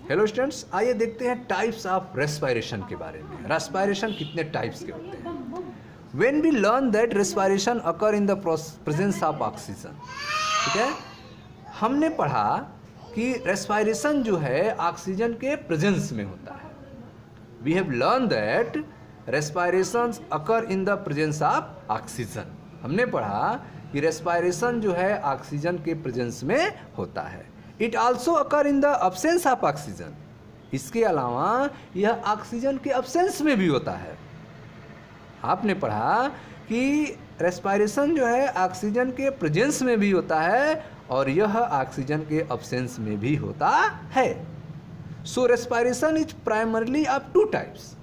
Hello students, आइए देखते हैं टाइप्स ऑफ रेस्पिरेशन के बारे में। रेस्पिरेशन कितने टाइप्स के होते हैं? When we learn that respiration occur in the presence of oxygen. ठीक है, हमने पढ़ा कि रेस्पिरेशन जो है ऑक्सीजन के प्रेजेंस में होता है। We have learn that respiration occur in the presence of oxygen. हमने पढ़ा कि रेस्पिरेशन जो है ऑक्सीजन के प्रेजेंस में होता है। It also occur in the absence of oxygen. इसके अलावा यह ऑक्सीजन के अब्सेंस में भी होता है। आपने पढ़ा कि रेस्पिरेशन जो है ऑक्सीजन के प्रेजेंस में भी होता है और यह ऑक्सीजन के अब्सेंस में भी होता है। So respiration is primarily of two types.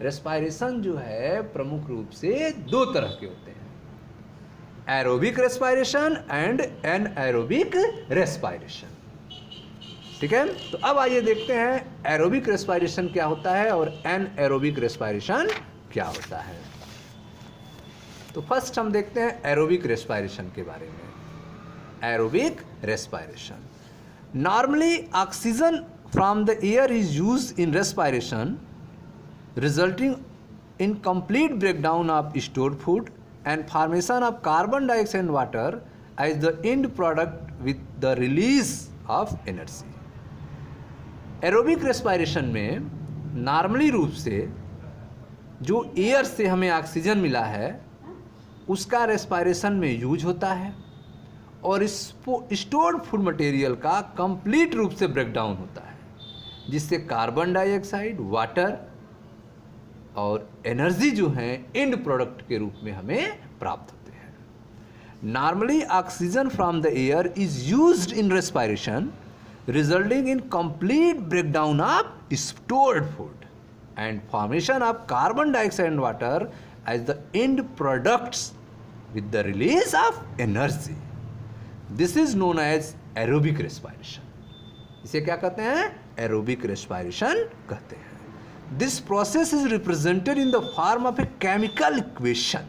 Respiration जो है प्रमुख रूप से दो तरह के होते हैं, aerobic respiration and anaerobic respiration. ठीक है, तो अब आइए देखते हैं एरोबिक रेस्पिरेशन क्या होता है और एनएरोबिक रेस्पिरेशन क्या होता है। तो फर्स्ट हम देखते हैं एरोबिक रेस्पिरेशन के बारे में। Aerobic respiration, normally oxygen from the air is used in respiration resulting in complete breakdown of stored food and formation of carbon dioxide and water as the end product with the release of energy. Aerobic respiration में normally रूप से जो air से हमें oxygen मिला है उसका respiration में यूज होता है और स्टोर्ड फूड मटेरियल का कंप्लीट रूप से ब्रेकडाउन होता है, जिससे कार्बन डाइऑक्साइड, वाटर और एनर्जी जो है एंड प्रोडक्ट के रूप में हमें प्राप्त होते हैं। Normally oxygen from the air is used in respiration resulting in complete breakdown of stored food and formation of carbon dioxide and water as the end products with the release of energy. This is known as aerobic respiration. इसे क्या कहते हैं? Aerobic respiration कहते हैं। This process is represented in the form of a chemical equation.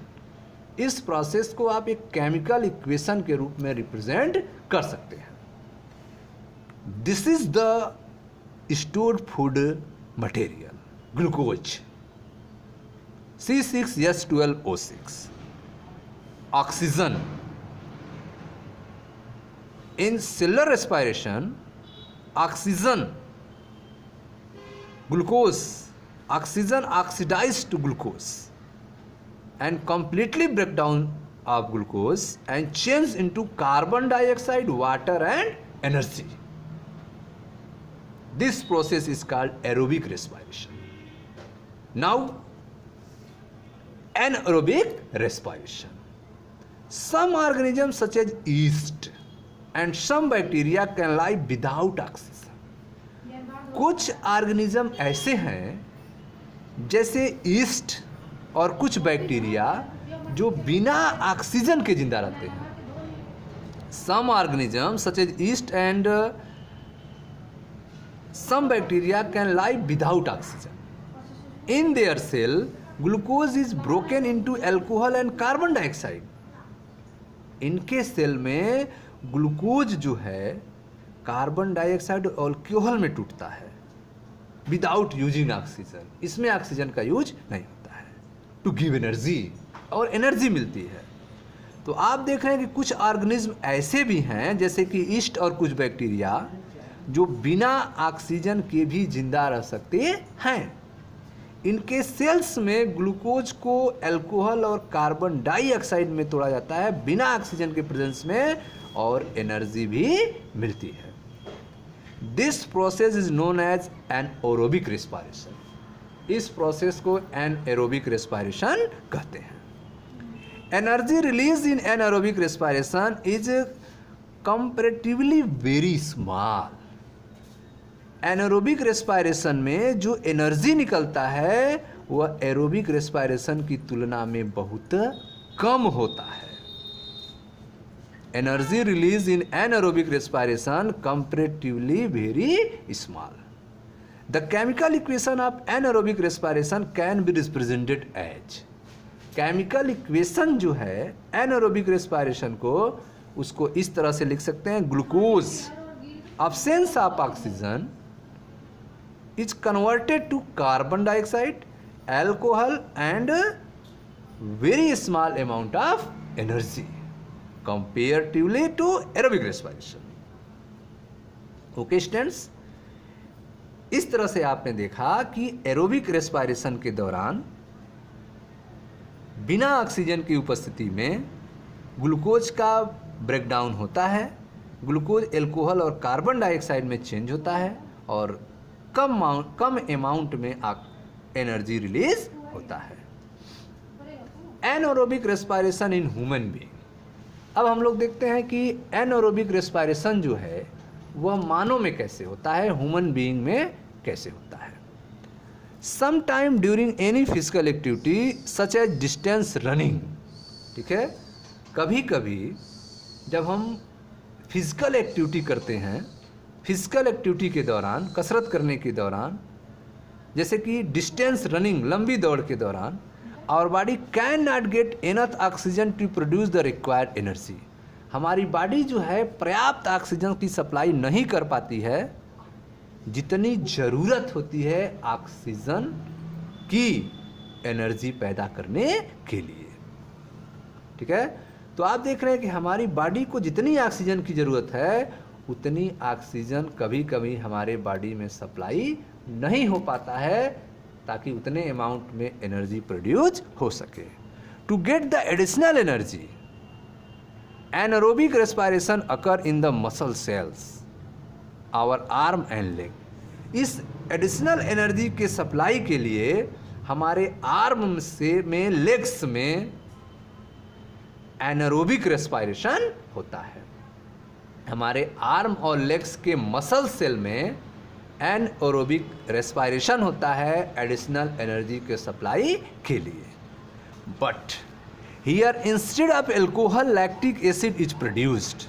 इस process को आप एक केमिकल इक्वेशन के रूप में रिप्रेजेंट कर सकते हैं। This is the stored food material glucose C6H12O6, oxygen. In cellular respiration oxygen glucose, oxygen oxidized to glucose and completely breakdown of glucose and change into carbon dioxide, water and energy. This process is called aerobic respiration. Now anaerobic respiration. Some organisms such as yeast and some bacteria can live without oxygen. कुछ organism ऐसे हैं जैसे east और कुछ bacteria जो बिना oxygen के जिंदा रहते हैं। Some organism such as yeast and some bacteria can live without oxygen. In their cell glucose is broken into alcohol and carbon dioxide. इनके सेल में ग्लूकोज जो है कार्बन डाइऑक्साइड और अल्कोहल में टूटता है विदाउट यूजिंग ऑक्सीजन। इसमें oxygen का यूज नहीं होता है टू गिव एनर्जी, और एनर्जी मिलती है। तो आप देख रहे हैं कि कुछ ऑर्गेनिज्म ऐसे भी हैं जैसे कि ईस्ट और कुछ बैक्टीरिया जो बिना ऑक्सीजन के भी जिंदा रह सकते हैं। इनके सेल्स में ग्लूकोज को अल्कोहल और कार्बन डाइऑक्साइड में तोड़ा जाता है बिना ऑक्सीजन के प्रेजेंस में, और एनर्जी भी मिलती है। This process is known as anaerobic respiration. इस प्रोसेस को एनाएरोबिक रेस्पिरेशन कहते हैं। Energy release in anaerobic respiration is comparatively very small. Anaerobic respiration में जो एनर्जी निकलता है वह एरोबिक रेस्पिरेशन की तुलना में बहुत कम होता है। Energy released in anaerobic respiration comparatively very small. The chemical equation of anaerobic respiration can be represented as, chemical equation जो है एनाएरोबिक रेस्पिरेशन को, उसको इस तरह से लिख सकते हैं: glucose, absence of oxygen, is converted to carbon dioxide, alcohol and very small amount of energy comparatively to aerobic respiration. Okay students, इस तरह से आपने देखा कि एरोबिक रेस्पिरेशन के दौरान बिना ऑक्सीजन की उपस्थिति में ग्लूकोज का ब्रेकडाउन होता है, ग्लूकोज अल्कोहल और कार्बन डाइऑक्साइड में चेंज होता है और कम अमाउंट में एनर्जी रिलीज होता है। Anaerobic respiration in human being. अब हम लोग देखते हैं कि एनारोबिक रेस्पिरेशन जो है वह मानव में कैसे होता है, ह्यूमन बीइंग में कैसे होता है। Some time during any physical activity such as distance running, ठीक है, कभी कभी जब हम फिजिकल एक्टिविटी करते हैं, फिजिकल एक्टिविटी के दौरान, कसरत करने के दौरान, जैसे कि डिस्टेंस रनिंग, लंबी दौड़ के दौरान, our body can not get enough oxygen to produce the required energy. हमारी बॉडी जो है पर्याप्त ऑक्सीजन की सप्लाई नहीं कर पाती है जितनी ज़रूरत होती है ऑक्सीजन की एनर्जी पैदा करने के लिए, ठीक है। तो आप देख रहे हैं कि हमारी बॉडी को जितनी ऑक्सीजन की ज़रूरत है उतनी ऑक्सीजन कभी कभी हमारे बॉडी में सप्लाई नहीं हो पाता है ताकि उतने अमाउंट में एनर्जी प्रोड्यूस हो सके। To get the additional energy anaerobic respiration occur in the muscle cells our arm and leg. इस एडिशनल एनर्जी के सप्लाई के लिए हमारे आर्म में लेग्स में एनारोबिक रेस्पिरेशन होता है। हमारे आर्म और लेग्स के मसल सेल में एनारोबिक रेस्पिरेशन होता है एडिशनल एनर्जी के सप्लाई के लिए। But here instead of alcohol lactic acid is produced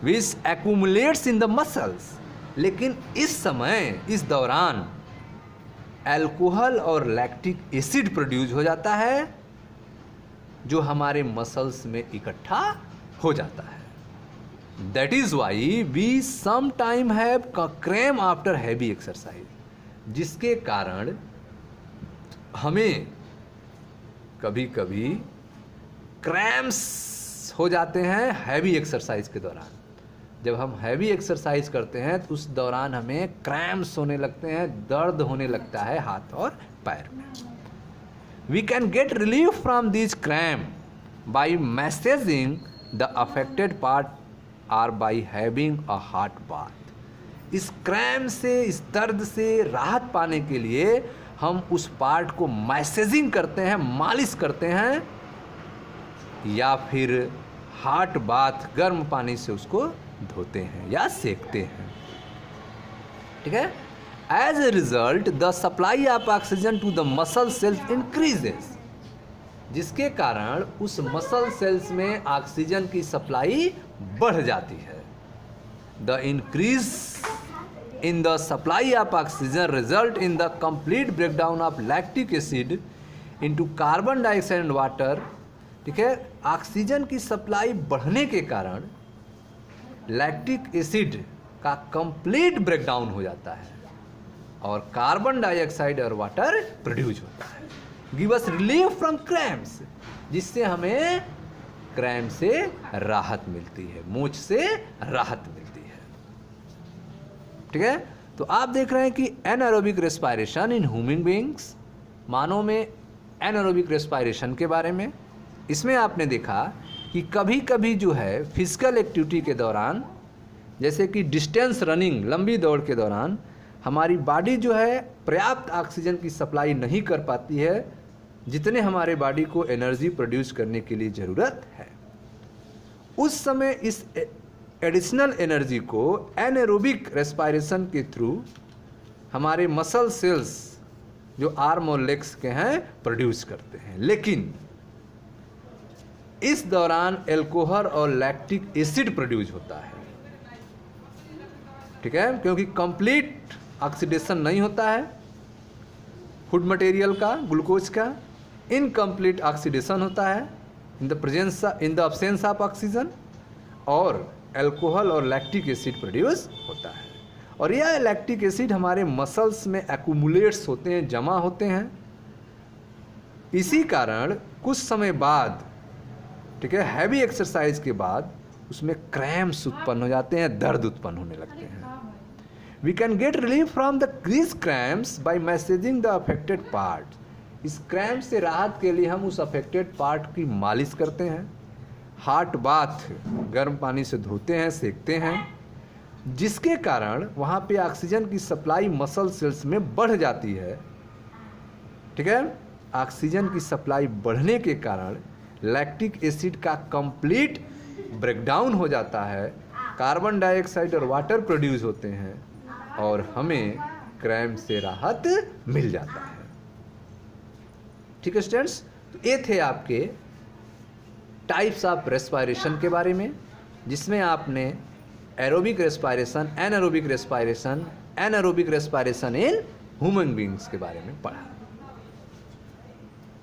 which accumulates in the muscles. लेकिन इस समय, इस दौरान एल्कोहल और लैक्टिक एसिड प्रोड्यूस हो जाता है जो हमारे मसल्स में इकट्ठा हो जाता है। That is why we some time have cramp after heavy exercise, जिसके कारण हमें कभी कभी क्रैम्प्स हो जाते हैं हैवी एक्सरसाइज के दौरान। जब हम हैवी एक्सरसाइज करते हैं तो उस दौरान हमें क्रैम्प्स होने लगते हैं, दर्द होने लगता है हाथ और पैर में। We can get relief from this cramp by massaging the affected part or by having a hot bath. इस क्रैम्प से, इस दर्द से राहत पाने के लिए हम उस पार्ट को मैसेजिंग करते हैं, मालिश करते हैं, या फिर हॉट बाथ, गर्म पानी से उसको धोते हैं या सेकते हैं, ठीक है। As a result the supply of oxygen to the muscle cells increases, जिसके कारण उस मसल सेल्स में ऑक्सीजन की सप्लाई बढ़ जाती है। The increase in the supply of oxygen result in the complete breakdown of lactic acid into carbon dioxide and water, ठीक है। ऑक्सीजन की सप्लाई बढ़ने के कारण लैक्टिक एसिड का कंप्लीट ब्रेकडाउन हो जाता है और कार्बन डाइऑक्साइड और वाटर प्रोड्यूस होता है। Give us relief from cramps, जिससे हमें क्रैम्प से राहत मिलती है, मूंछ से राहत मिलती है, ठीक है। तो आप देख रहे हैं कि anaerobic respiration in human beings, मानव में एनारोबिक रेस्पिरेशन के बारे में। इसमें आपने देखा कि कभी कभी जो है फिजिकल एक्टिविटी के दौरान, जैसे कि डिस्टेंस रनिंग, लंबी दौड़ के दौरान, हमारी बॉडी जो है पर्याप्त ऑक्सीजन की सप्लाई नहीं कर पाती है जितने हमारे बॉडी को एनर्जी प्रोड्यूस करने के लिए ज़रूरत है। उस समय इस एडिशनल एनर्जी को एनारोबिक रेस्पिरेशन के थ्रू हमारे मसल सेल्स जो आर्म और लेग्स के हैं प्रोड्यूस करते हैं। लेकिन इस दौरान अल्कोहल और लैक्टिक एसिड प्रोड्यूस होता है, ठीक है, क्योंकि कंप्लीट ऑक्सीडेशन नहीं होता है फूड मटेरियल का, ग्लूकोज का, इनकम्प्लीट ऑक्सीडेशन होता है in the absence of oxygen, और अल्कोहल और लैक्टिक एसिड प्रोड्यूस होता है। और यह लैक्टिक एसिड हमारे मसल्स में एक्यूमुलेट्स होते हैं, जमा होते हैं। इसी कारण कुछ समय बाद, ठीक है, हैवी एक्सरसाइज के बाद उसमें क्रैम्प्स उत्पन्न हो जाते हैं, दर्द उत्पन्न होने लगते हैं। We can get relief from this cramps by massaging the affected part. इस क्रैम्प से राहत के लिए हम उस अफेक्टेड पार्ट की मालिश करते हैं, हॉट बाथ गर्म पानी से धोते हैं, सेकते हैं, जिसके कारण वहाँ पे ऑक्सीजन की सप्लाई मसल सेल्स में बढ़ जाती है। ठीक है, ऑक्सीजन की सप्लाई बढ़ने के कारण लैक्टिक एसिड का कंप्लीट ब्रेकडाउन हो जाता है, कार्बन डाइऑक्साइड और वाटर प्रोड्यूस होते हैं और हमें क्रैम्प से राहत मिल जाता है। ठीक है स्टूडेंट्स, तो ये थे आपके टाइप्स ऑफ रेस्पायरेशन के बारे में, जिसमें आपने aerobic respiration, anaerobic respiration, anaerobic respiration इन ह्यूमन बीइंग्स के बारे में पढ़ा।